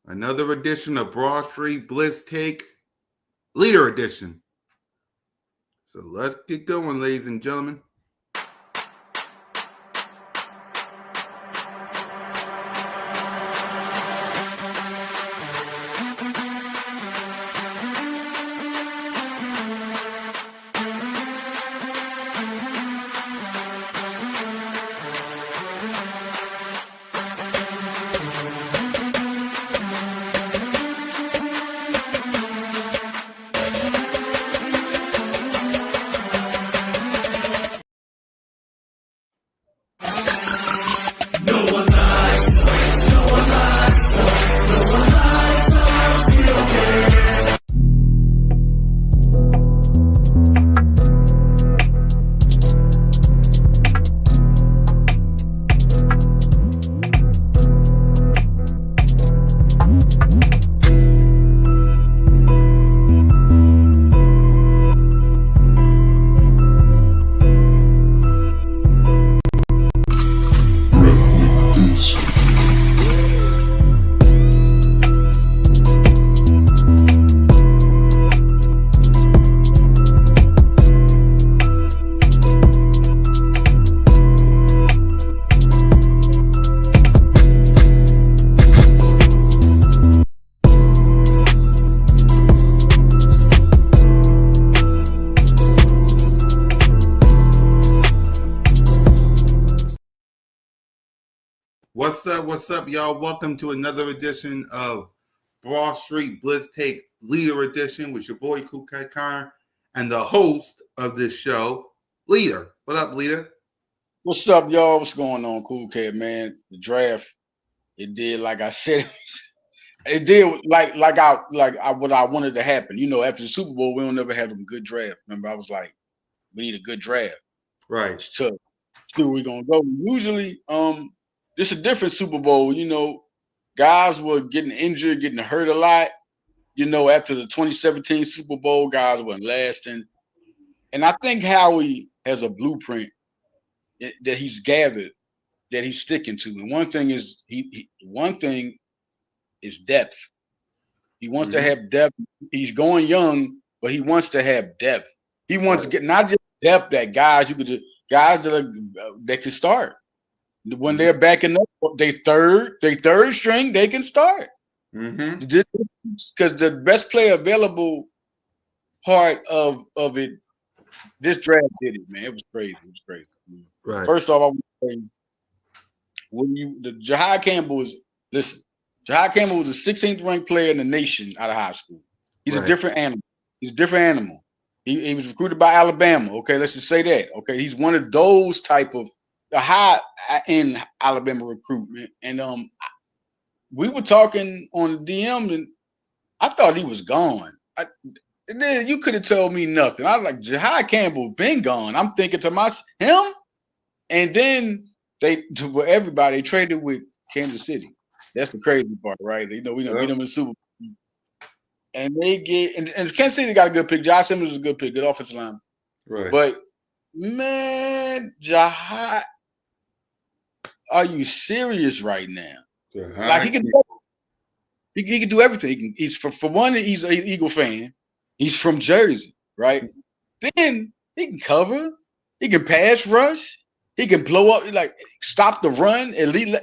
Another edition of Broad Street Blitz Take, Leader Edition. So let's get going, ladies and gentlemen. What's up, y'all? Welcome to another edition of Broad Street Blitz Take Leader Edition with your boy Cool Cat Connor and the host of this show, Leader. What up, Leader? What's up, y'all? What's going on, Cool Cat, man? The draft, it did like I said. It did like what I wanted to happen. You know, after the Super Bowl, we don't ever have a good draft. Remember, I was like, we need a good draft. Right. To see where we're gonna go. Usually, this is a different Super Bowl. You know, guys were getting injured, getting hurt a lot. You know, after the 2017 Super Bowl, guys weren't lasting. And I think Howie has a blueprint that he's gathered, that he's sticking to. And one thing is depth. He wants to have depth. He's going young, but he wants to have depth. He wants to get not just depth that guys that can start. When they're backing up, they third string, they can start. Because the best player available part of it, this draft did it, man. It was crazy. Right. First off, I want to say, Jahai Campbell was the 16th ranked player in the nation out of high school. He's a different animal. He was recruited by Alabama. Okay, let's just say that. Okay, he's one of those type of the high end Alabama recruitment. And we were talking on DM, and I thought he was gone. You could have told me nothing. I was like, Jahai Campbell been gone. I'm thinking to myself, him. And then they traded with Kansas City. That's the crazy part, right? We don't beat them in the Super Bowl. And they get and Kansas City got a good pick. Josh Simmons is a good pick, good offensive line. Right. But man, Jahai, are you serious right now? Like he can do everything. He's for one, he's an Eagle fan. He's from Jersey, right? Then he can cover, he can pass rush. He can blow up, like stop the run.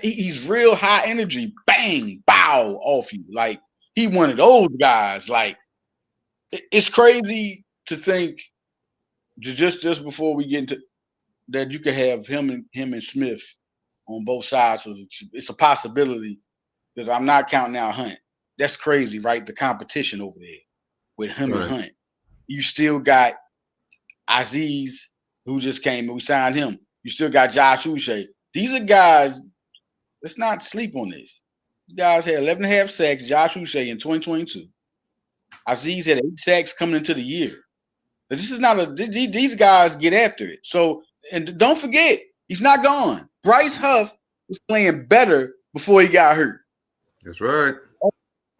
He's real high energy. Bang, bow off you. Like he one of those guys. Like it's crazy to think just before we get into that you could have him and Smith on both sides. So it's a possibility because I'm not counting out Hunt. That's crazy, right? The competition over there with him and Hunt. You still got Aziz, who just came and we signed him. You still got Josh Uche. These are guys, let's not sleep on this. These guys had 11.5 sacks, Josh Uche in 2022. Aziz had 8 sacks coming into the year. But this is not these guys get after it. So, and don't forget, he's not gone. Bryce Huff was playing better before he got hurt. That's right.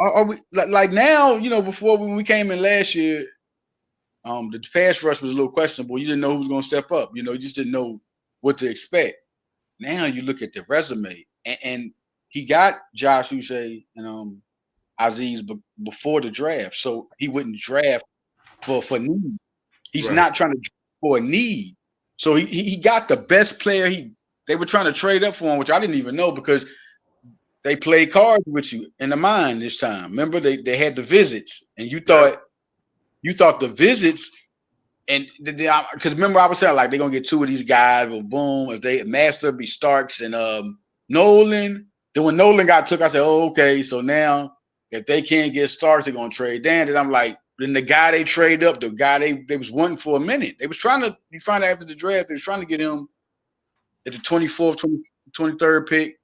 Are we like now, before when we came in last year, the pass rush was a little questionable. You didn't know who was going to step up. You just didn't know what to expect. Now you look at the resume, and he got Josh Uche and Aziz before the draft, so he wouldn't draft for need. He's Right. not trying to draft for a need. So he got the best player. They were trying to trade up for him, which I didn't even know because they played cards with you in the mind this time. Remember, they had the visits, and you thought the visits, and because remember I was saying like they're gonna get two of these guys. Well, boom, if they Master be Starks and Nolan. Then when Nolan got took, I said, oh, okay. So now if they can't get Starks, they're gonna trade Dan. And I'm like, then the guy they trade up, the guy they was wanting for a minute. They was trying to. You find out after the draft, they was trying to get him at the 24th, 23rd pick.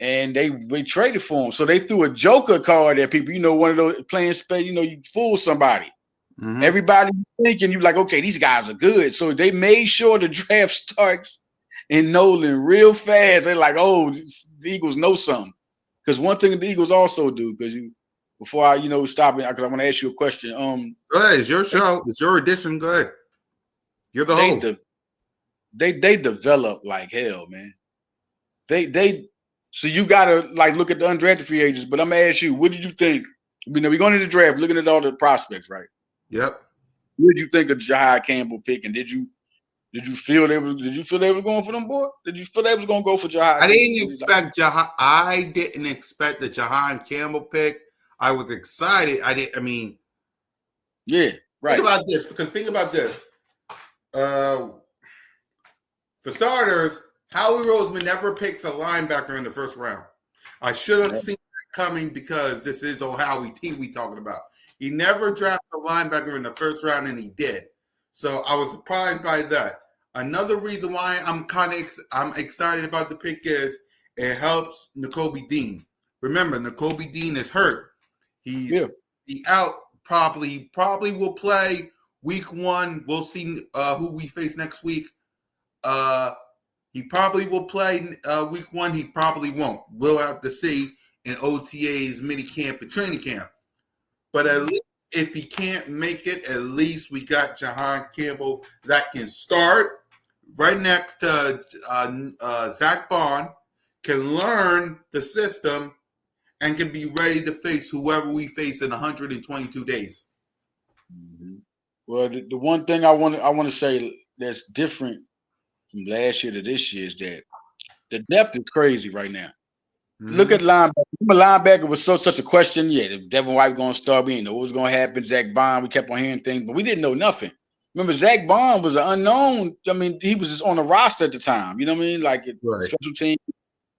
And they traded for him. So they threw a Joker card at people. You know, one of those playing space, you fool somebody. Mm-hmm. Everybody thinking you like, okay, these guys are good. So they made sure the draft Starks and Nolan real fast. They're like, oh, the Eagles know something. Because one thing the Eagles also do, before I, stop it, because I want to ask you a question. Go ahead, it's your show. It's your edition. Go ahead. You're the host. They develop like hell, man. So you gotta look at the undrafted free agents. But I'm gonna ask you, what did you think? We're going to the draft, looking at all the prospects, right? Yep. What did you think of Jahai Campbell pick? And did you feel they were going for them, boy? Did you feel they was gonna go for Jahai? I didn't expect the Jahai Campbell pick. I was excited. Yeah, right. Think about this. For starters, Howie Roseman never picks a linebacker in the first round. I should have seen that coming because this is Howie T we talking about. He never drafted a linebacker in the first round, and he did. So I was surprised by that. Another reason why I'm excited about the pick is it helps Nakobe Dean. Remember, Nakobe Dean is hurt. He's out probably. He probably will play week 1. We'll see who we face next week. He probably will play week 1. He probably won't. We'll have to see in OTA's mini camp and training camp. But at least if he can't make it, at least we got Jahai Campbell that can start right next to Zach Bond, can learn the system, and can be ready to face whoever we face in 122 days. Mm-hmm. Well, the one thing I want to say that's different from last year to this year is that the depth is crazy right now. Mm-hmm. Look at linebacker. Linebacker was such a question. Yeah, if Devin White going to start, we didn't know what was going to happen. Zach Bond, we kept on hearing things, but we didn't know nothing. Remember, Zach Bond was an unknown. I mean, he was just on the roster at the time. You know what I mean? Like special team.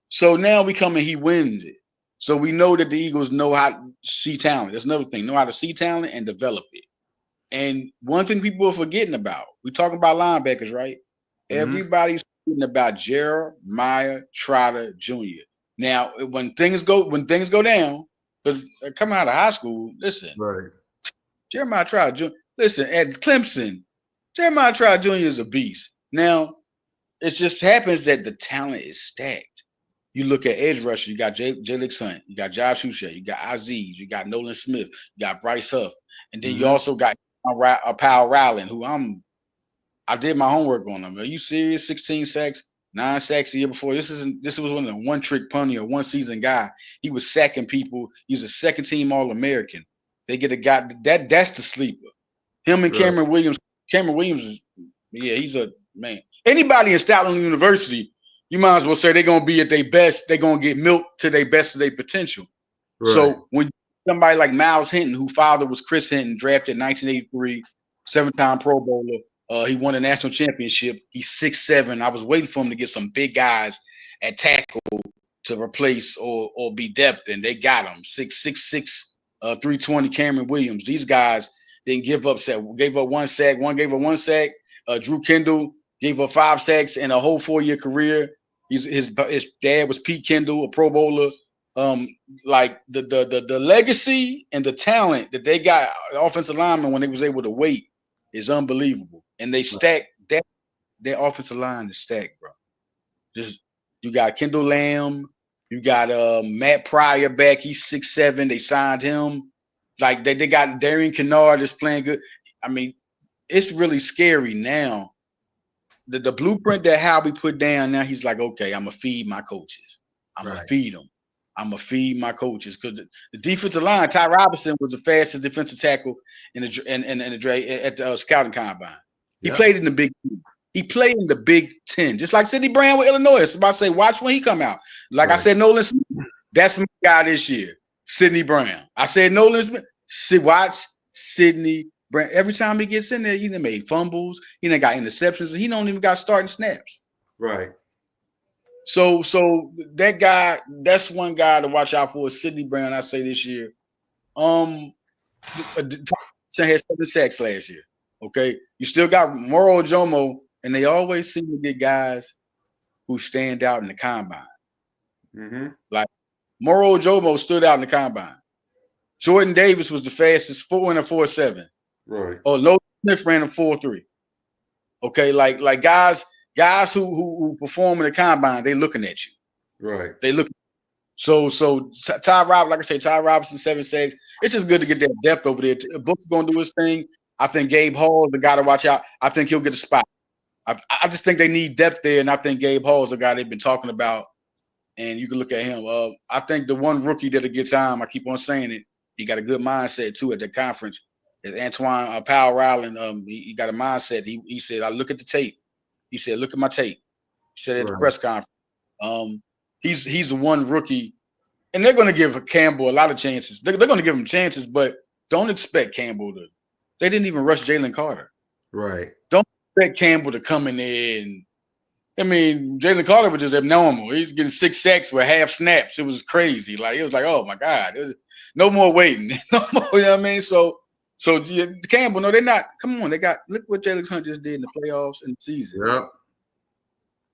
So now we come and he wins it. So we know that the Eagles know how to see talent. That's another thing. Know how to see talent and develop it. And one thing people are forgetting about, we talking about linebackers, right? Mm-hmm. Everybody's forgetting about Jeremiah Trotter Jr. Now, when things go down, because coming out of high school, listen, right? Jeremiah Trotter Jr. Listen, at Clemson, Jeremiah Trotter Jr. is a beast. Now, it just happens that the talent is stacked. You look at edge rusher, you got Jalix Hunt, you got Josh Huchet, you got Aziz, you got Nolan Smith, you got Bryce Huff, and then you also got Powell Rowland, who I did my homework on him. Are you serious? 16 sacks, 9 sacks a year before. This was one of the one-trick pony or one-season guy. He was sacking people. He was a second-team All-American. They get a guy that's the sleeper. Him and Cameron Williams. Cameron Williams is, he's a man. Anybody in Stoutland University, you might as well say they're gonna be at their best. They're gonna get milked to their best of their potential. Right. So when somebody like Miles Hinton, whose father was Chris Hinton, drafted in 1983, 7-time Pro Bowler. He won a national championship. He's 6'7". I was waiting for him to get some big guys at tackle to replace or be depth, and they got him. 6'6", 320 Cameron Williams. These guys didn't give up. Gave up 1 sack. One gave up 1 sack. Drew Kendall gave up 5 sacks in a whole 4-year career. His dad was Pete Kendall, a Pro Bowler. Like the legacy and the talent that they got, offensive linemen, when they was able to wait, is unbelievable. And they stacked that. Their offensive line is stacked, bro. Just you got Kendall Lamb, you got Matt Pryor back. He's 6'7". They signed him. Like they got Darian Kennard is playing good. I mean, it's really scary now. The blueprint that Howie put down now, he's like, okay, I'm gonna feed my coaches. I'm gonna feed them. I'm gonna feed my coaches because the defensive line. Ty Robinson was the fastest defensive tackle in the at the scouting combine. He played in the Big Ten. He played in the Big Ten, just like Sidney Brown with Illinois. It's about to say, watch when he come out. Like I said, Nolan Smith, that's my guy this year. Sidney Brown. I said Nolan Smith. Watch Sidney Brown. Every time he gets in there, he done made fumbles. He done got interceptions, and he don't even got starting snaps. Right. So that guy, that's one guy to watch out for. Sidney Brown, I say this year. Had 7 sacks last year. Okay, you still got Moro Jomo, and they always seem to get guys who stand out in the combine. Mm-hmm. Like Moro Jomo stood out in the combine. Jordan Davis was the fastest 4.47. Right. Oh, Nolan Smith ran a 4.3. Okay, like guys who perform in the combine, they looking at you. Right. They look. So Ty Robinson, like I say, Ty Robinson 7 sacks. It's just good to get that depth over there. Booker's gonna do his thing. I think Gabe Hall is the guy to watch out. I think he'll get a spot. I just think they need depth there, and I think Gabe Hall is the guy they've been talking about. And you can look at him. I think the one rookie that'll get time, I keep on saying it, he got a good mindset too at the conference. Is Antoine Powell Ryland. He got a mindset. He said, I look at the tape. He said, look at my tape. He said at the press conference. He's the one rookie, and they're going to give Campbell a lot of chances. They're going to give him chances, but don't expect Campbell to. They didn't even rush Jalen Carter. Right. Don't expect Campbell to come in there and. I mean, Jalen Carter was just abnormal. He's getting 6 sacks with half snaps. It was crazy. Like it was like, oh my God, no more waiting. No more. You know what I mean? So Campbell, no, they're not. Come on, look what Jalen Hunt just did in the playoffs and the season. Yep.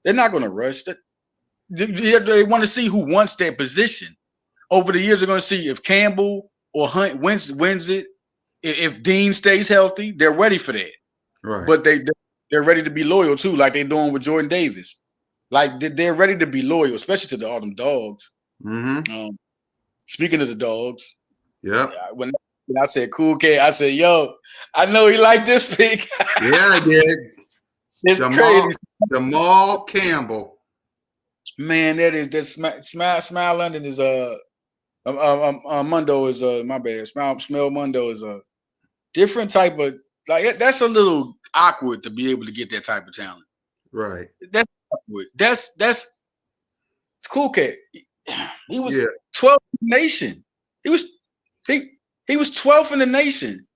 They're not going to rush that. They want to see who wants that position. Over the years, they're going to see if Campbell or Hunt wins it. If Dean stays healthy, they're ready for that. Right. But they're ready to be loyal too, like they're doing with Jordan Davis. Like they're ready to be loyal, especially to all them dogs. Mm-hmm. Speaking of the dogs, when I said Cool K, I said, "Yo, I know he liked this pick." Yeah, I did. It's crazy. Jamal Campbell. Man, Smile London is Mundo is my bad. Smell Mundo is a different type of like that's a little awkward to be able to get that type of talent. Right. That's awkward. That's it's Cool Cat. He was 12th in the nation. He was 12th in the nation.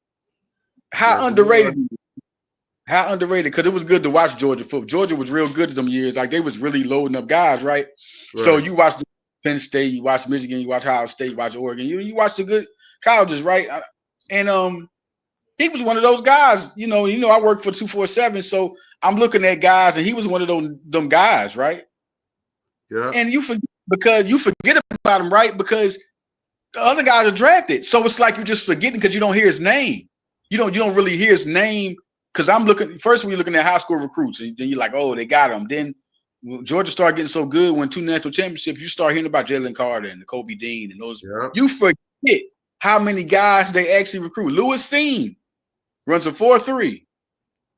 How underrated? How underrated? Because it was good to watch Georgia football. Georgia was real good at them years. Like they was really loading up guys, right? So you watch Penn State, you watch Michigan, you watch Ohio State, you watch Oregon. You watch the good colleges, right? And he was one of those guys. You know, I worked for 247, so I'm looking at guys, and he was one of them guys, right? Yeah. And you forget about him, right? Because the other guys are drafted, so it's like you're just forgetting because you don't hear his name. You don't really hear his name. Because I'm looking first when you're looking at high school recruits, and then you're like, oh, they got him. Then Georgia started getting so good, won 2 national championships, you start hearing about Jalen Carter and Kobe Dean and those. Yep. You forget how many guys they actually recruit. Lewis Seen runs a 4.3,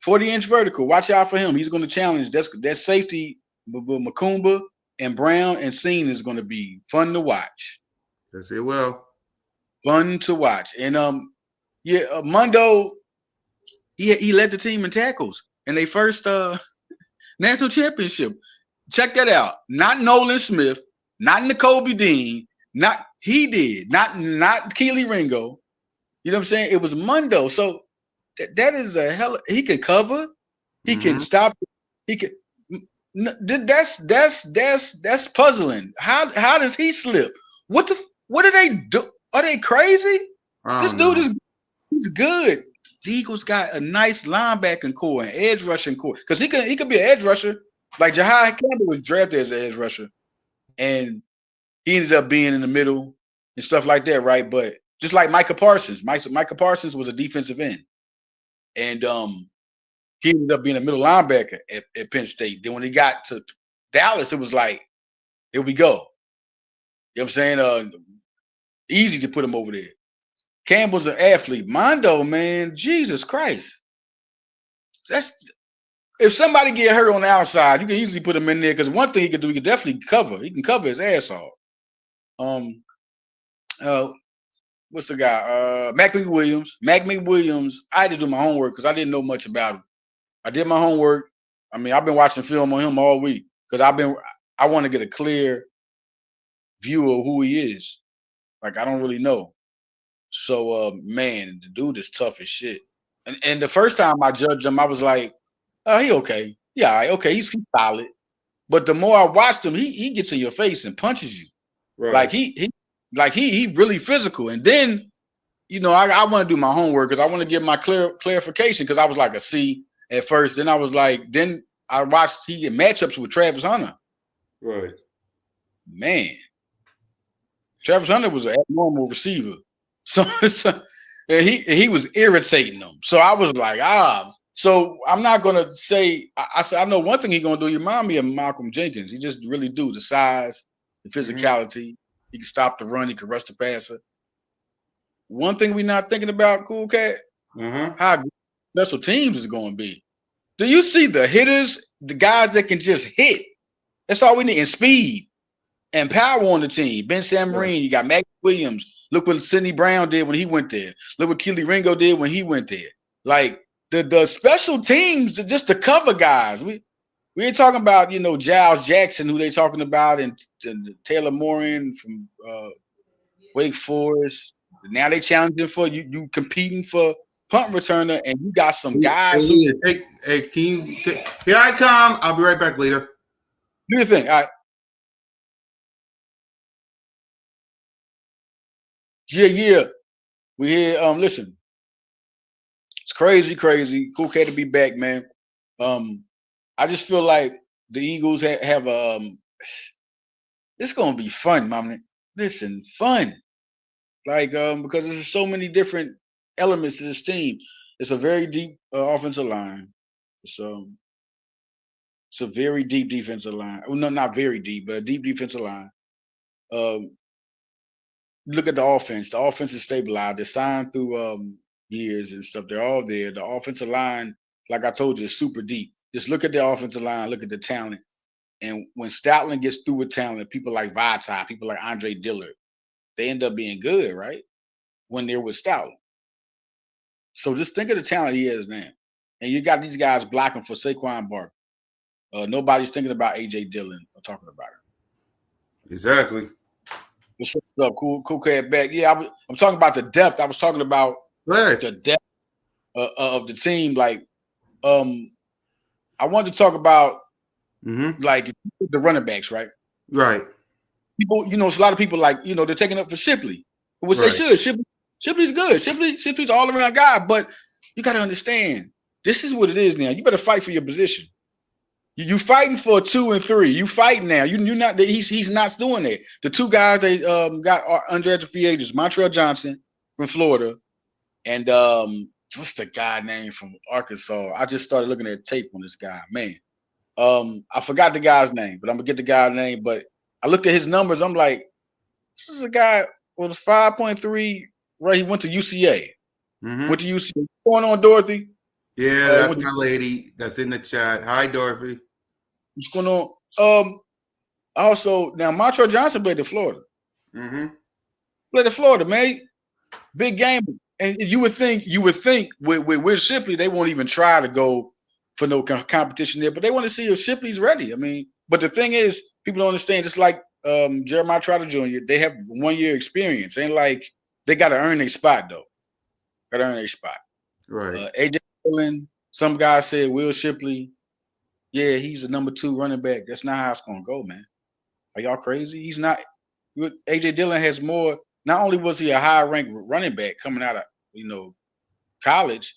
40-inch vertical. Watch out for him. He's going to challenge. That safety, Makumba and Brown and Seen is going to be fun to watch. Yes, it will. Fun to watch. And Mundo. He led the team in tackles in their first national championship. Check that out. Not Nolan Smith, not Nakobe Dean, not he did, not Keely Ringo. You know what I'm saying? It was Mundo. So that is a hell. He can cover. He can stop. He can. That's puzzling. How does he slip? What do they do? Are they crazy? This dude he's good. The Eagles got a nice linebacking core and edge rushing core because he could be an edge rusher. Like Jahai Campbell was drafted as an edge rusher, and he ended up being in the middle and stuff like that, right? But just like Micah Parsons was a defensive end, and he ended up being a middle linebacker at Penn State. Then when he got to Dallas, it was like, here we go. You know what I'm saying? Easy to put him over there. Campbell's an athlete. Mondo, man, Jesus Christ. That's if somebody get hurt on the outside, you can easily put him in there because one thing he can do, he can definitely cover. He can cover his ass off. What's the guy? Mac McWilliams. Mac McWilliams. I had to do my homework because I didn't know much about him. I did my homework. I mean, I've been watching film on him all week because I want to get a clear view of who he is. Like I don't really know. So man, the dude is tough as shit. And the first time I judged him, I was like, oh, he okay. Yeah, okay, he's solid. But the more I watched him, he gets in your face and punches you. Right. Like he really physical. And then, I want to do my homework because I want to get my clarification because I was like a C at first. Then I was like, then I watched he get matchups with Travis Hunter. Right. Man. Travis Hunter was an abnormal receiver. So he was irritating them. So I was like, so I'm not gonna say I said I know one thing he's gonna do. He remind me of Malcolm Jenkins. He just really do the size, the physicality. He can stop the run, he can rush the passer. One thing we're not thinking about, Cool Cat, how special teams is gonna be. Do you see the hitters, the guys that can just hit? That's all we need, and speed and power on the team. Ben Sam Marine, you got Mac Williams. Look what Sidney Brown did when he went there. Look what Keely Ringo did when he went there. Like the special teams, just the cover guys. We ain't talking about Giles Jackson, who they talking about, and Taylor Morin from Wake Forest. Now they challenging for you competing for punt returner, and you got some guys. Here I come. I'll be right back later. Do your thing. All right. Yeah. We here. Listen. It's crazy. Cool Cat to be back, man. I just feel like the Eagles have it's gonna be fun, man. Listen, fun. Like because there's so many different elements to this team. It's a very deep offensive line. It's a very deep defensive line. Well, no, not very deep, but a deep defensive line. Look at the offense. The offense is stabilized. They're signed through years and stuff. They're all there. The offensive line, like I told you, is super deep. Just look at the offensive line. Look at the talent. And when Stoutland gets through with talent, people like Vitae, people like Andre Dillard, they end up being good, right? When they're with Stoutland. So just think of the talent he has now. And you got these guys blocking for Saquon Barkley. Nobody's thinking about A.J. Dillon or talking about him. Exactly. What's up, Cool Cat back? Yeah, I'm talking about the depth. I was talking about the depth of the team. Like, I wanted to talk about like the running backs, right? Right. People, it's a lot of people like, they're taking up for Shipley, which they should. Shipley's good. Shipley's all around guy, but you got to understand, this is what it is now. You better fight for your position. You fighting for 2 and 3. You fighting now. You're not. He's not doing that. The two guys they got undrafted free agents, Montrell Johnson from Florida, and what's the guy name from Arkansas? I just started looking at tape on this guy. Man, I forgot the guy's name, but I'm gonna get the guy's name. But I looked at his numbers. I'm like, this is a guy with a 5.3. Right, he went to UCA. Went to UCA. What's going on, Dorothy? Yeah, that's my lady that's in the chat. Hi, Dorothy. What's going on? Also, now Montrell Johnson played in Florida. Played in Florida, man. Big game. And you would think with Shipley, they won't even try to go for no competition there, but they want to see if Shipley's ready. I mean, but the thing is, people don't understand, just like Jeremiah Trotter Jr., they have 1 year experience. Ain't like they got to earn their spot, though. Got to earn their spot. Right. A.J. Dillon, some guys said Will Shipley. Yeah, he's a number 2 running back. That's not how it's going to go, man. Are y'all crazy? He's not. A.J. Dillon has more. Not only was he a high-ranked running back coming out of, college,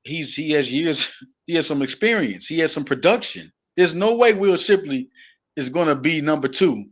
he has years. He has some experience. He has some production. There's no way Will Shipley is going to be number 2.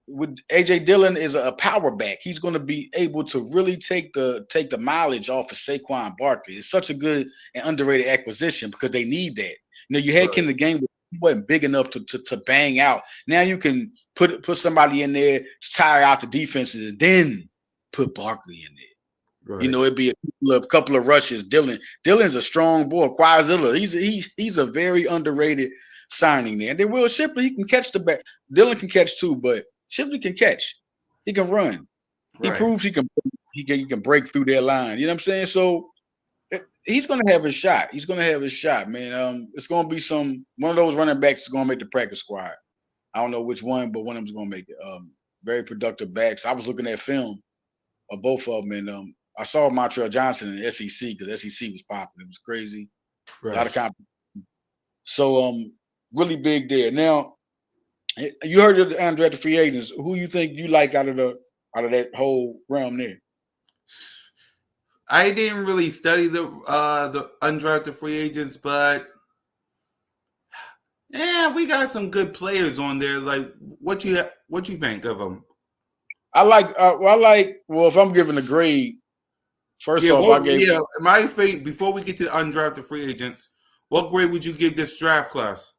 With A.J. Dillon is a power back. He's going to be able to really take the mileage off of Saquon Barkley. It's such a good and underrated acquisition because they need that. You had him in the game, he wasn't big enough to bang out. Now you can put somebody in there to tire out the defenses and then put Barkley in there. Right. It'd be a couple of rushes. Dillon's a strong boy. Quazilla, he's a very underrated signing there. And then Will Shipley, he can catch the back. Dillon can catch too, but Shipley can catch. He can run. He proves he can break through their line. You know what I'm saying? So he's gonna have his shot. He's gonna have his shot, man. It's gonna be one of those running backs is gonna make the practice squad. I don't know which one, but one of them's gonna make it. Very productive backs. I was looking at film of both of them, and I saw Montreal Johnson in the SEC because SEC was popping. It was crazy. Right. A lot of competition. So really big there. Now, you heard of the undrafted free agents. Who you think you like out of that whole realm there? I didn't really study the undrafted free agents, but yeah, we got some good players on there. Like, what you think of them? Well, if I'm giving a grade, my thing before we get to the undrafted free agents, what grade would you give this draft class?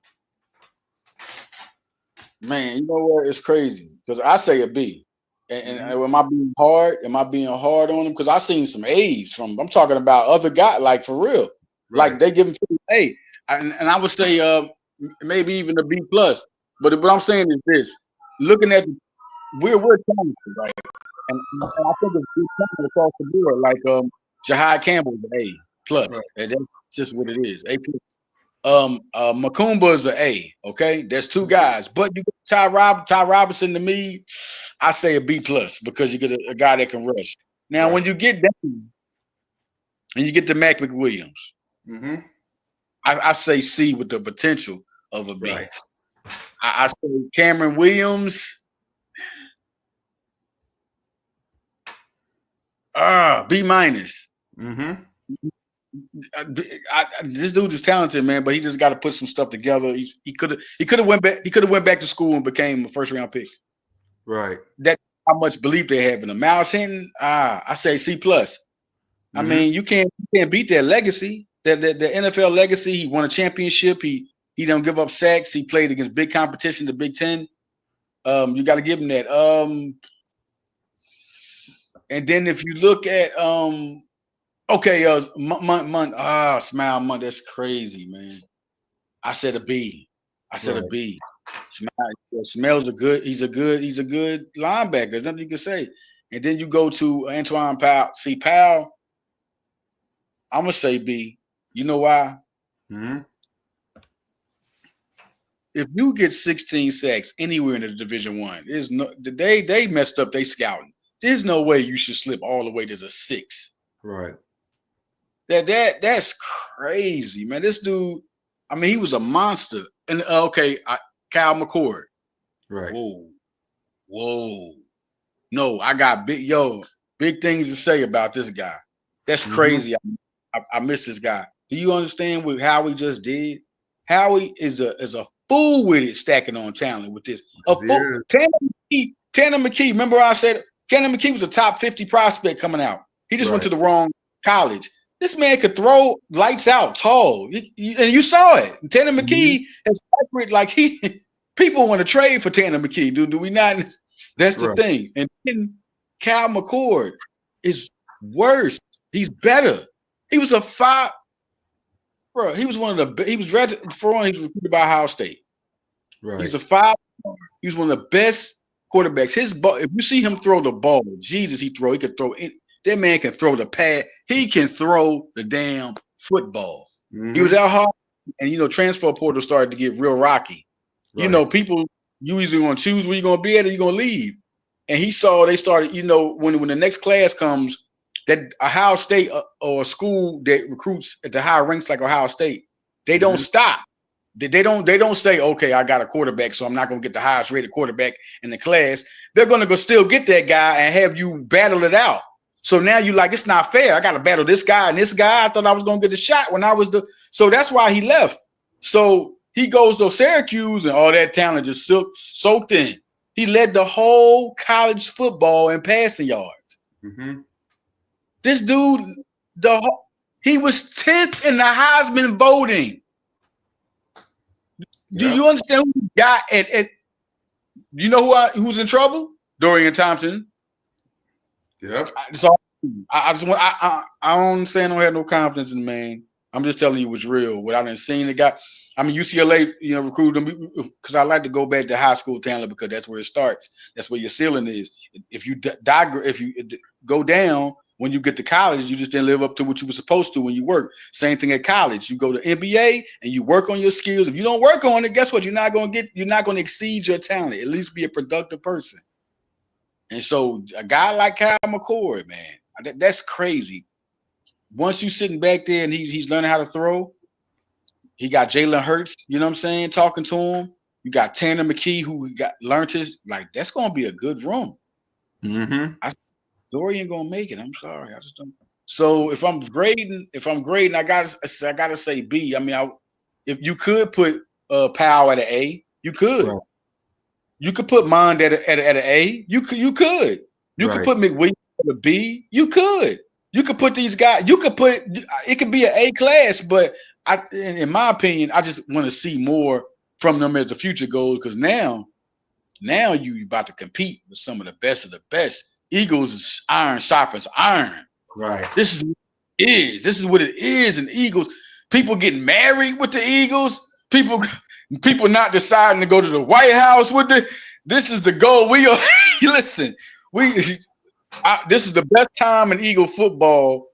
Man, you know what? It's crazy because I say a B. And am I being hard? Am I being hard on them? Because I seen some A's from. I'm talking about other guys, like for real. Right. Like they give them A, and I would say maybe even a B plus. But what I'm saying is this: looking at we're talented, right? And I think it's good talent across the board. Like Jahai Campbell's an A plus. Right. And that's just what it is. A plus. Macumba is an A. Okay, there's two guys, but you get Ty Robinson. To me, I say a B plus because you get a guy that can rush. Now, when you get down and you get to Mac McWilliams, I say C with the potential of a B. Right. I say Cameron Williams. B minus. This dude is talented, man, but he just got to put some stuff together. He could have went back to school and became a first round pick. Right. That's how much belief they have in him. Miles Hinton, I say C plus. I mean, you can't beat that legacy. The NFL legacy. He won a championship. He don't give up sacks. He played against big competition, the Big Ten. You got to give him that. And then if you look at Smile Month. That's crazy, man. I said a B. A B. Smells he's a good linebacker. There's nothing you can say. And then you go to Antoine Powell. See, Powell, I'm gonna say B. You know why? If you get 16 sacks anywhere in the Division I, there's no they messed up their scouting. There's no way you should slip all the way to the 6. Right. That's crazy, man. This dude, I mean, he was a monster. And Kyle McCord. Right. Whoa. No, I got big things to say about this guy. That's crazy. I miss this guy. Do you understand what Howie just did? Howie is a fool with it, stacking on talent with this. Tanner McKee. Remember I said Tanner McKee was a top 50 prospect coming out. He just went to the wrong college. This man could throw lights out, tall, and you saw it. Tanner McKee is accurate. Like people want to trade for Tanner McKee. Do we not? That's the thing. And then Cal McCord is worse. He's better. He was a 5. Bro, he was one of the. He was recruited by Ohio State. Right. He's a 5. He was one of the best quarterbacks. His ball. If you see him throw the ball, Jesus, he could throw it. That man can throw the pad. He can throw the damn football. He was out hard, and transfer portal started to get real rocky. Right. People, you either going to choose where you're going to be at or you're going to leave. And he saw they started. When the next class comes, that Ohio State or a school that recruits at the higher ranks like Ohio State, they don't stop. They don't say, okay, I got a quarterback, so I'm not going to get the highest rated quarterback in the class. They're going to go still get that guy and have you battle it out. So now you like, it's not fair. I got to battle this guy and this guy. I thought I was going to get a shot when I was so that's why he left. So he goes to Syracuse and all that talent just soaked in. He led the whole college football in passing yards. This dude, he was 10th in the Heisman voting. Do you understand who he got at you know who's in trouble? Dorian Thompson. Yep. So I don't say I don't have no confidence in the man. I'm just telling you what's real. What I done seen the guy. I mean, UCLA, recruited them because I like to go back to high school talent because that's where it starts. That's where your ceiling is. If you go down when you get to college, you just didn't live up to what you were supposed to when you work. Same thing at college. You go to NBA and you work on your skills. If you don't work on it, guess what? You're not going to exceed your talent. At least be a productive person. And so a guy like Kyle McCord, man, that's crazy. Once you sitting back there and he's learning how to throw, he got Jalen Hurts, you know what I'm saying, talking to him. You got Tanner McKee, who learned his, like, that's going to be a good room. Mm-hmm. Dorian going to make it. I'm sorry. I just don't. So if I'm grading, I gotta say B. I mean, if you could put Powell at an A, you could. Right. You could put Mond at an A. You could. You could put McWilliams at a B. You could. You could put these guys. It could be an A class, but in my opinion, I just want to see more from them as the future goes, because now you about to compete with some of the best. Eagles is iron sharpens iron. Right. This is what it is. And Eagles, people getting married with the Eagles. People not deciding to go to the White House with this is the goal. We are listen. This is the best time in Eagle football.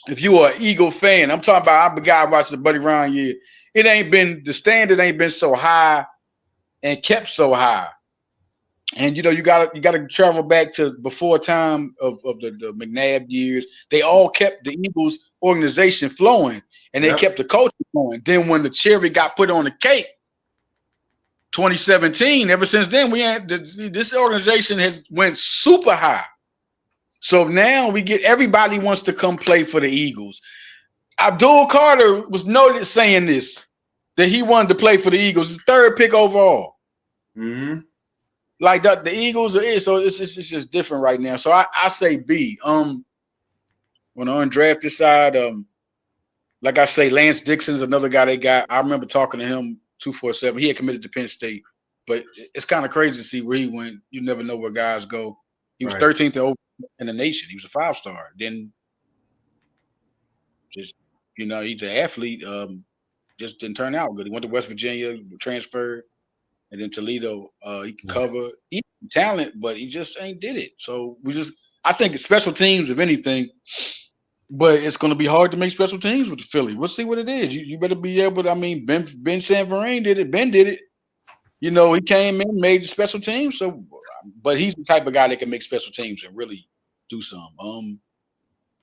If you are an Eagle fan, I'm talking about. I'm a guy watching the Buddy Ryan year. The standard ain't been so high and kept so high. And you gotta travel back to before time of the McNabb years. They all kept the Eagles organization flowing, and they kept the culture going. Then when the cherry got put on the cake, 2017. Ever since then, this organization has went super high. So now everybody wants to come play for the Eagles. Abdul Carter was noted saying this, that he wanted to play for the Eagles, his third pick overall. Mm-hmm. Like the Eagles are so it's just different right now. So I say B. On the undrafted side, like I say, Lance Dixon's another guy they got. I remember talking to him 247. He had committed to Penn State, but it's kind of crazy to see where he went. You never know where guys go. He was 13th in the nation. He was a 5-star. Then just he's an athlete. Just didn't turn out good. He went to West Virginia, transferred. And then Toledo, he can cover. He's talent, but he just ain't did it. So I think it's special teams, if anything, but it's going to be hard to make special teams with the Philly. We'll see what it is. You better be able to. I mean, Ben Sanvereen did it. Ben did it. He came in, made the special teams. So, but he's the type of guy that can make special teams and really do something.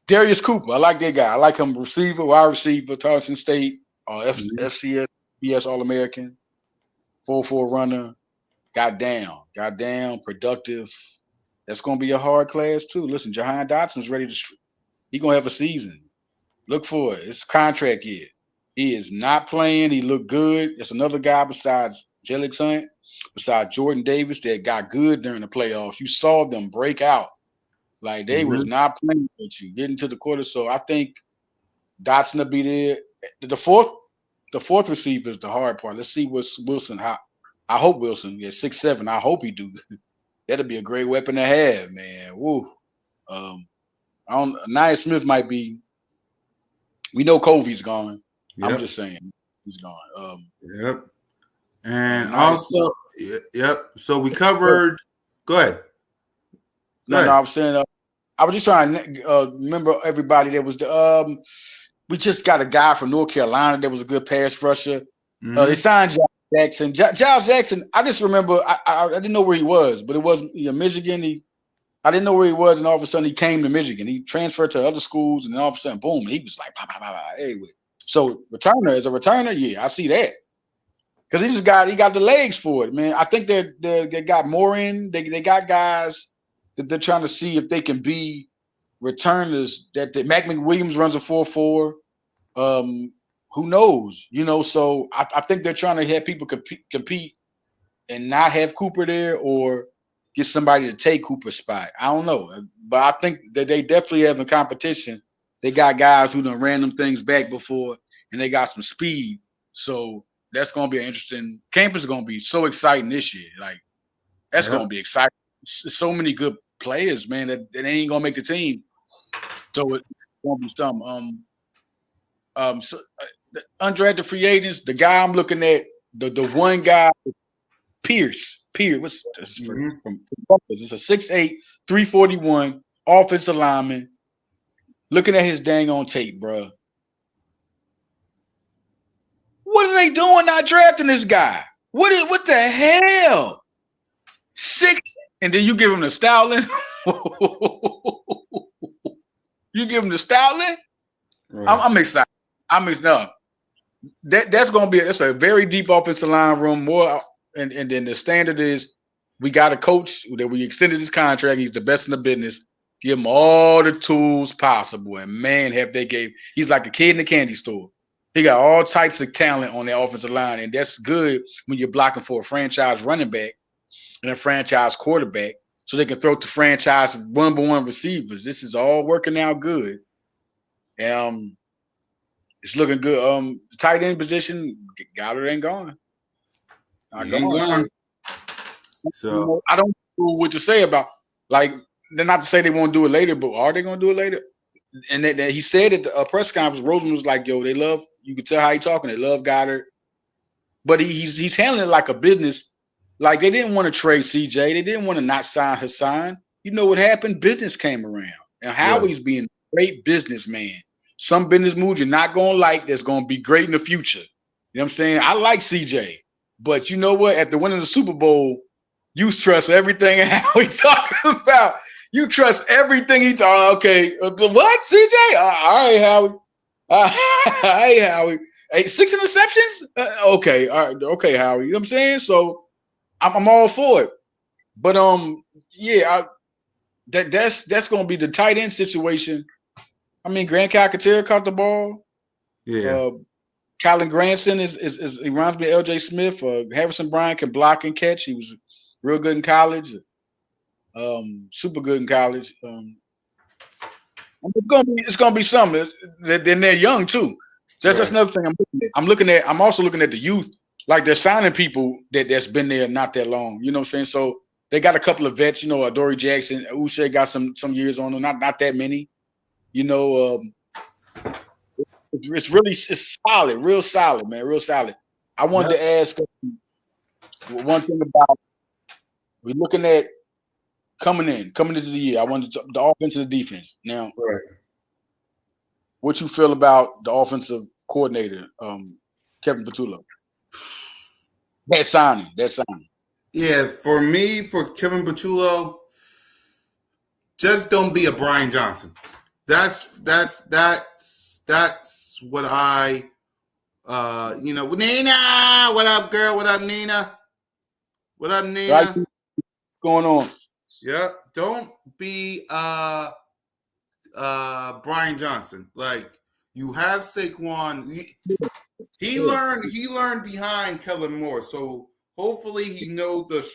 Darius Cooper, I like that guy. I like him, wide receiver, Tarleton State, FCS, BS All-American. 4-4 runner, got down, productive. That's going to be a hard class too. Listen, Jahan Dotson's ready to. He's going to have a season. Look for it. It's contract year. He is not playing. He looked good. It's another guy besides Jelix Hunt, besides Jordan Davis that got good during the playoffs. You saw them break out. Like they was not playing with you, getting to the quarter. So I think Dotson will be there. The fourth receiver is the hard part. Let's see what Wilson. I hope Wilson. 6'7". I hope he do. That'll be a great weapon to have, man. Woo. Nia Smith might be. We know Covey's gone. Yep. I'm just saying he's gone. Yep. And also, yep. So we covered. Go ahead. No, I was saying. I was just trying to remember everybody that was the. We just got a guy from North Carolina that was a good pass rusher. They signed Josh Jackson. Josh Jackson, I just remember I didn't know where he was, but it was Michigan. I didn't know where he was, and all of a sudden he came to Michigan. He transferred to other schools, and then all of a sudden, boom, and he was like, bah, bah, bah, bah, anyway. So as a returner, yeah, I see that. Because he got the legs for it, man. I think they got more in. They got guys that they're trying to see if they can be returners. That Mac McWilliams runs a 4.4. Who knows? So I think they're trying to have people compete and not have Cooper there, or get somebody to take Cooper's spot. I don't know, but I think that they definitely have a competition. They got guys who done ran them things back before, and they got some speed. So that's going to be an interesting. Campus is going to be so exciting this year. Like that's going to be exciting. So many good players, man, that ain't going to make the team. So it's going to be something. The undrafted free agents. The guy I'm looking at, the one guy, Pierce. What's this from? It's a 6'8", 341 offensive lineman. Looking at his dang on tape, bro. What are they doing not drafting this guy? What the hell? 6, and then you give him the Stoutland. You give him the Stoutland. Right. I'm excited. I'm mixed up. That's gonna be a very deep offensive line room. More and then the standard is we got a coach that we extended his contract. He's the best in the business. Give him all the tools possible, and man, he's like a kid in the candy store. He got all types of talent on the offensive line, and that's good when you're blocking for a franchise running back and a franchise quarterback, so they can throw to franchise one-by-one receivers. This is all working out good. It's looking good. The tight end position, Goddard ain't gone. So I don't know what to say about, like, they're not to say they won't do it later, but are they going to do it later? And that he said at the press conference, Roseman was like, "Yo, they love." You could tell how he talking. They love Goddard, but he's handling it like a business. Like, they didn't want to trade CJ. They didn't want to not sign Hassan. You know what happened? Business came around, and Howie's being a great businessman. Some business moves you're not going to like that's going to be great in the future. You know what I'm saying? I like CJ, but you know what? After winning the Super Bowl, you trust everything Howie talking about. You trust everything he talking. Okay, what, CJ? All right, Howie. Hey, Howie. Hey, 6 interceptions? Okay, all right. Okay, Howie. You know what I'm saying? So I'm all for it. But that's going to be the tight end situation. I mean, Grant Calcaterra caught the ball. Yeah. Colin Granson is he reminds me of LJ Smith. Harrison Bryant can block and catch. He was real good in college. Super good in college. It's gonna be something. Then they're young too. That's another thing I'm also looking at the youth. Like, they're signing people that's been there not that long. You know what I'm saying? So they got a couple of vets. You know, Adoree Jackson, Uche got some years on them. Not that many. You know, it's solid, real solid, man, real solid. I wanted to ask one thing about, we're looking at coming into the year. I wanted the offense and the defense. Now, what you feel about the offensive coordinator, Kevin Patullo? That signing. Yeah, for me, for Kevin Patullo, just don't be a Brian Johnson. That's what I, Nina, what up, girl? What up, Nina? What up, Nina? What's going on? Yeah, don't be Brian Johnson. Like, you have Saquon. He learned behind Kellen Moore, so hopefully he knows the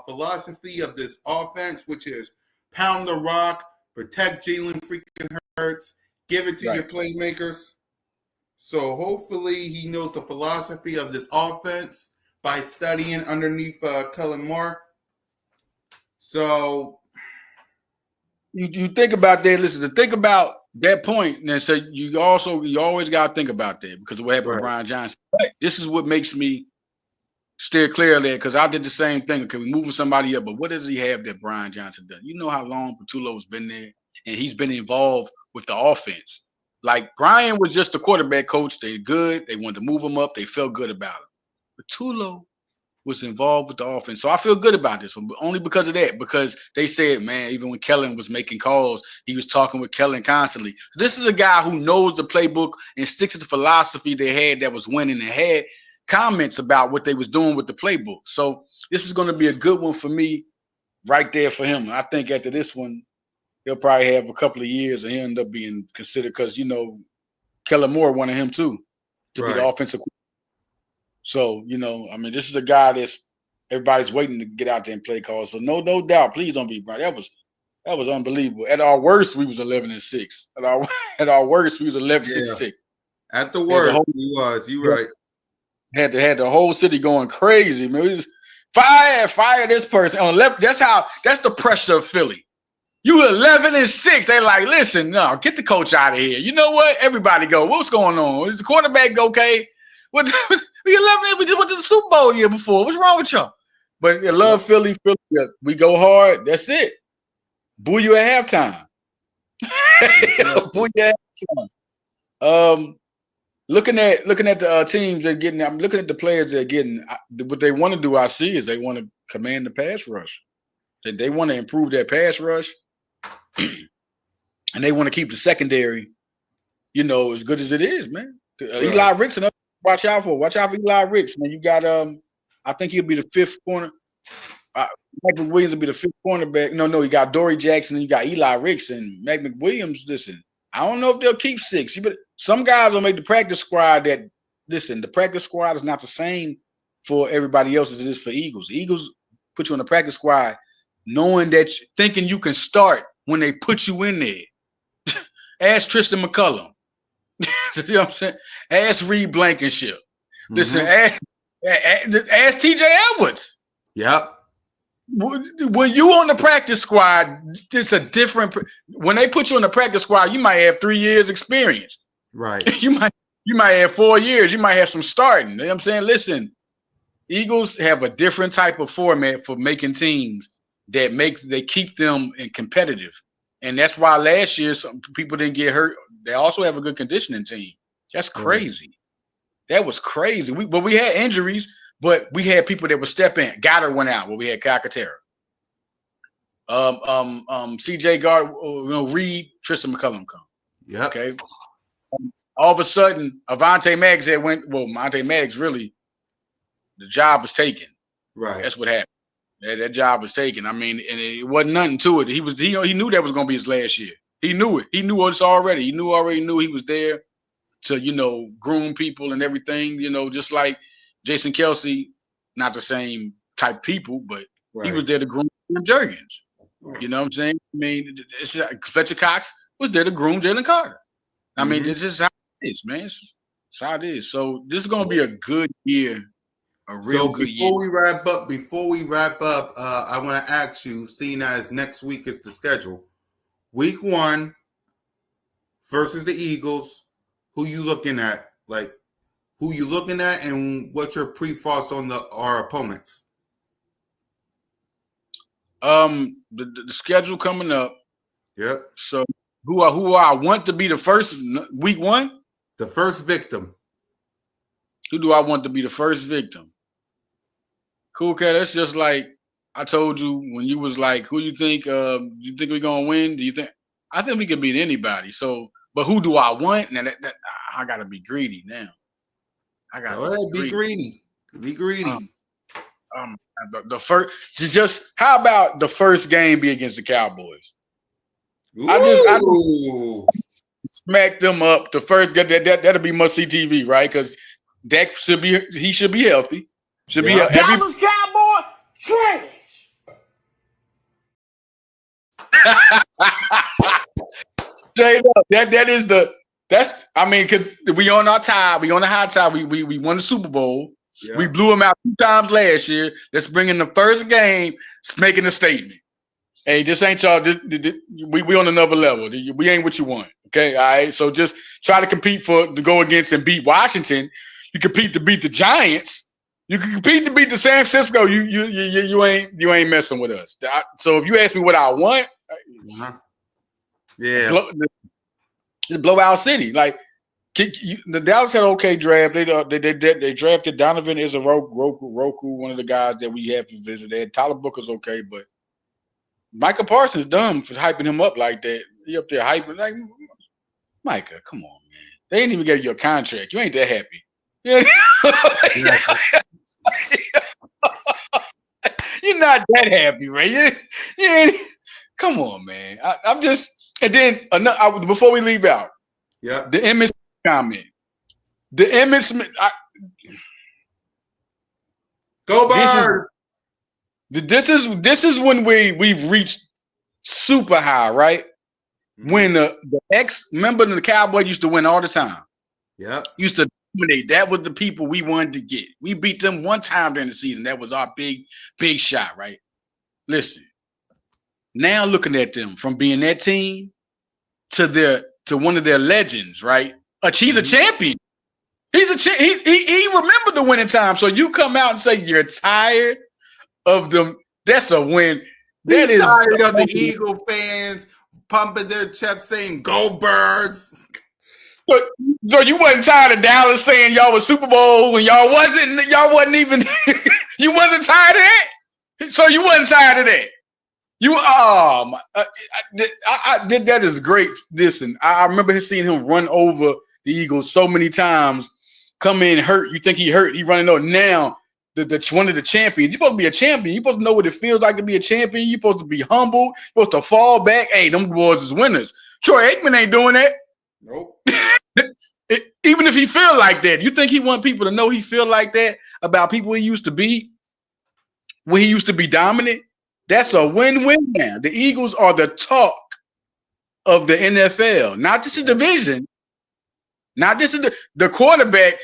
philosophy of this offense, which is pound the rock, protect Jalen freaking Hurts, give it to your playmakers. So hopefully he knows the philosophy of this offense by studying underneath Kellen Moore. So you think about that. Listen, to think about that point, and so you always got to think about that, because of what happened with Brian Johnson. This is what makes me steer clear of that, because I did the same thing. Okay, we moving somebody up, but what does he have that Brian Johnson does? You know how long Patullo's been there, and he's been involved with the offense. Like, Brian was just the quarterback coach. They good. They wanted to move him up. They felt good about it. Patullo was involved with the offense. So I feel good about this one, but only because of that, because they said, man, even when Kellen was making calls, he was talking with Kellen constantly. This is a guy who knows the playbook and sticks to the philosophy they had that was winning, and had comments about what they was doing with the playbook. So this is going to be a good one for me right there for him. I think after this one, he'll probably have a couple of years and he'll end up being considered, because, you know, Kellen Moore wanted him too to be the offensive. So, you know, I mean, this is a guy that's everybody's waiting to get out there and play calls. So no doubt, please don't be Brian. That was unbelievable. At our worst, we was 11-6. At our worst, we was 11-6. At the worst, he was. You right. Had the whole city going crazy, man. Fire this person on left. That's the pressure of Philly. You 11-6. They like, listen, no, get the coach out of here. You know what? Everybody go. What's going on? Is the quarterback okay? What we 11? We just went to the Super Bowl the year before. What's wrong with y'all? But I love Philly. We go hard. That's it. Boo you at halftime. Boo you at halftime. Looking at the teams they're getting. I'm looking at the players they're getting. What they want to do, I see, is they want to command the pass rush. They want to improve their pass rush. And they want to keep the secondary, as good as it is, man. Eli Ricks, another watch out for. Watch out for Eli Ricks, man. You got I think he'll be the fifth corner. Mac McWilliams will be the fifth cornerback. No, you got Dory Jackson and you got Eli Ricks and Mac McWilliams. Listen, I don't know if they'll keep 6. But some guys will make the practice squad. The practice squad is not the same for everybody else as it is for Eagles. Eagles put you on the practice squad knowing that thinking you can start when they put you in there. Ask Tristan McCullum. You know what I'm saying? Ask Reed Blankenship. Listen, ask TJ Edwards. Yep. When you on the practice squad, it's a different. When they put you on the practice squad, you might have 3 years experience. Right. You might have 4 years. You might have some starting. You know what I'm saying? Listen, Eagles have a different type of format for making teams they keep them in competitive. And that's why last year some people didn't get hurt. They also have a good conditioning team. That's crazy. Right. That was crazy. We had injuries, but we had people that would step in. Goddard went out. Well, we had Calcaterra. CJ Gard, Reed, Tristan McCullum come. Yeah. Okay. All of a sudden, Avonte Maggs Monte Maggs really, the job was taken. Right. That's what happened. That job was taken. I mean, and it wasn't nothing to it. He knew that was going to be his last year. He knew it. He knew us already. He already knew he was there to, groom people and everything, just like Jason Kelsey, not the same type people, but he was there to groom Jurgens. Right. You know what I'm saying? I mean, Fletcher Cox was there to groom Jalen Carter. I mean, this is how it is, man. It's how it is. So this is going to be a good year. Before we wrap up, I want to ask you, seeing as next week is the schedule, week 1 versus the Eagles, who you looking at? Like, who you looking at, and what's your pre-thoughts on our opponents? The schedule coming up. Yep. So who I want to be the first week 1? The first victim. Who do I want to be the first victim? Cool, cat. That's just like I told you when you was like, who you think we're gonna win? Do you think? I think we can beat anybody. So, but who do I want? And that I gotta be greedy now. I gotta be greedy. Be greedy. The first, how about the first game be against the Cowboys? Ooh. I smack them up. The first that'll be must see TV, right? Because Dak should be healthy. Should be Dallas Cowboy trash. Straight up. Because we on our tide, we on the high tide. We won the Super Bowl. Yeah. We blew them out 2 times last year. Let's bring in the first game, making a statement. Hey, this ain't y'all. We on another level. We ain't what you want. Okay, all right. So just try to compete to go against and beat Washington. You compete to beat the Giants. You can compete to beat the San Francisco. You ain't messing with us. So if you ask me what I want, it's blowout city. Like the Dallas had okay draft. They drafted Donovan Izoroku, one of the guys that we have to visit. They had Tyler Booker's okay, but Micah Parsons dumb for hyping him up like that. He up there hyping like Micah. Come on, man. They ain't even get you a contract. You ain't that happy. You're not that happy, right? Come on, man. I'm just, and then before we leave out, the Emmitt comment. The Emmitt Smith. Go Birds. This is when we've reached super high, right? Mm-hmm. When the remember the Cowboys used to win all the time. Yeah. Used to dominate. That was the people we wanted to get. We beat them one time during the season. That was our big shot, right? Listen. Now looking at them from being that team to one of their legends, right? He's a champion. He's a he remembered the winning time. So you come out and say you're tired of them. That's a win. He's tired of the Eagle fans pumping their chest saying "Go Birds." So you wasn't tired of Dallas saying y'all was Super Bowl when y'all wasn't even you wasn't tired of that. So you wasn't tired of that. That is great. Listen, I remember seeing him run over the Eagles so many times. Come in hurt. You think he hurt? He running over now. The one of the champions. You're supposed to be a champion. You're supposed to know what it feels like to be a champion. You're supposed to be humble. You're supposed to fall back. Hey, them boys is winners. Troy Aikman ain't doing that. Nope. Even if he feel like that, you think he want people to know he feel like that about people he used to be when he used to be dominant? That's a win-win now. The Eagles are the talk of the NFL, not just the division. Not just the quarterback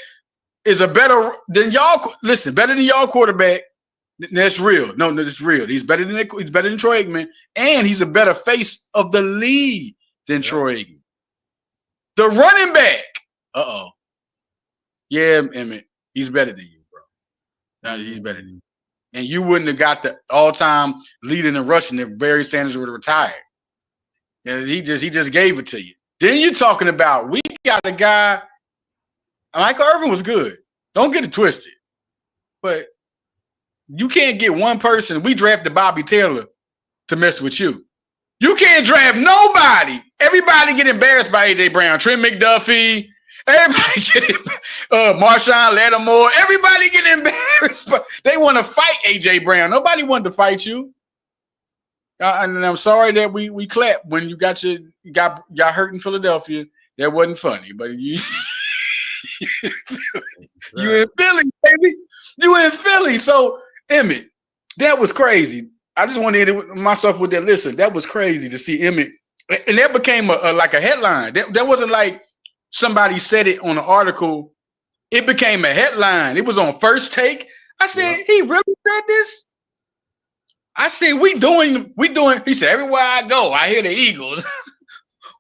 is a better than y'all. Listen, better than y'all quarterback. That's real. No, that's real. He's better than Troy Aikman, and he's a better face of the league than Troy Aikman. The running back. Yeah, Emmett, he's better than you, bro. No, he's better than you. And you wouldn't have got the all-time leading and rushing if Barry Sanders would have retired. And he just gave it to you. Then you're talking about we got a guy. Michael Irvin was good. Don't get it twisted. But you can't get one person. We drafted Bobby Taylor to mess with you. You can't draft nobody. Everybody get embarrassed by A.J. Brown, Trent McDuffie. Everybody get Marshawn Lattimore. Everybody get embarrassed. But they want to fight A.J. Brown. Nobody wanted to fight you. And I'm sorry that we clapped when you got hurt in Philadelphia. That wasn't funny. But you in Philly, baby. You in Philly. So, Emmett, that was crazy. I just wanted to end myself with that. Listen, that was crazy to see Emmett. And that became like a headline. That wasn't like somebody said it on an article. It became a headline. It was on First Take. I said, He really said this? I said, we doing. He said, everywhere I go, I hear the Eagles.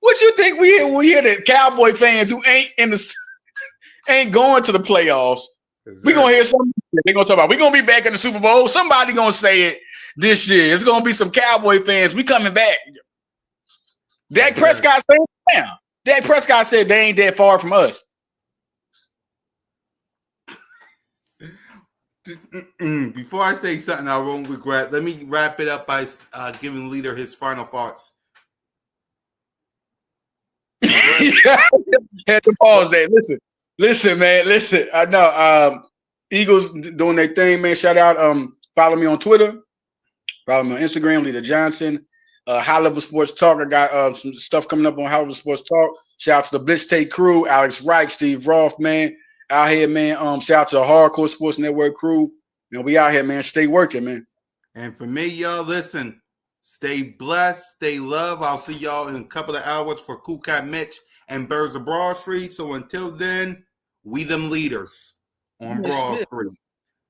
What you think we hear the Cowboy fans who ain't going to the playoffs? Exactly. We're gonna hear something. They're gonna talk about we're gonna be back in the Super Bowl. Somebody gonna say it this year. It's gonna be some Cowboy fans. We coming back. Dak Prescott said now. Dak Prescott said they ain't that far from us. Before I say something I won't regret, let me wrap it up by giving Leader his final thoughts. Had to pause there. Listen, man. Listen. I know Eagles doing their thing, man. Shout out. Follow me on Twitter. Follow me on Instagram, Leader Johnson. High Level Sports Talk. I got some stuff coming up on High Level Sports Talk. Shout out to the Blitz Take crew, Alex Reich, Steve Roth, man. Out here, man. Shout out to the Hardcore Sports Network crew. We out here, man. Stay working, man. And for me, y'all, listen. Stay blessed. Stay loved. I'll see y'all in a couple of hours for Cool Cat Mitch and Birds of Broad Street. So until then, we them leaders on Broad Street.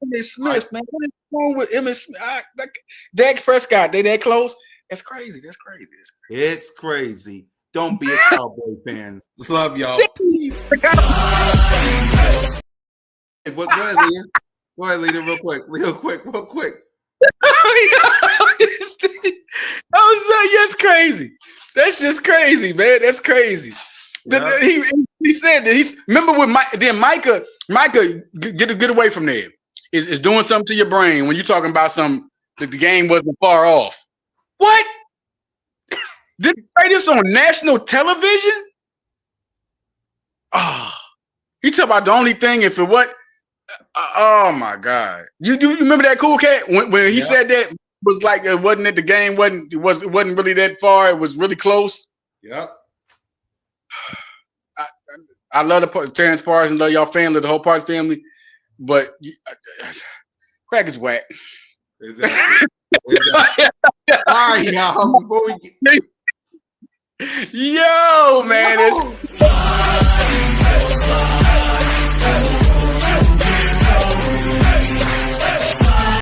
Emmitt Smith, man. What is wrong with Emmitt Smith? Dak Prescott, they that close? That's crazy. It's crazy. Don't be a Cowboy fan. Love y'all. Peace. Go ahead, Leader. Go ahead, Leader, real quick. That's crazy. That's just crazy, man. That's crazy. Yeah. He said that remember when Micah get away from there. Is doing something to your brain when you're talking about the game wasn't far off. What? Did they play this on national television? He talking about the only thing if it what? Oh my God! You remember that Cool Cat when he said that was like it wasn't that the game wasn't really that far. It was really close. Yep. I love the Terrence Parks and love y'all family, the whole Parks family, but crack is whack. Exactly. All right, y'all. Before we get... Yo, man, it's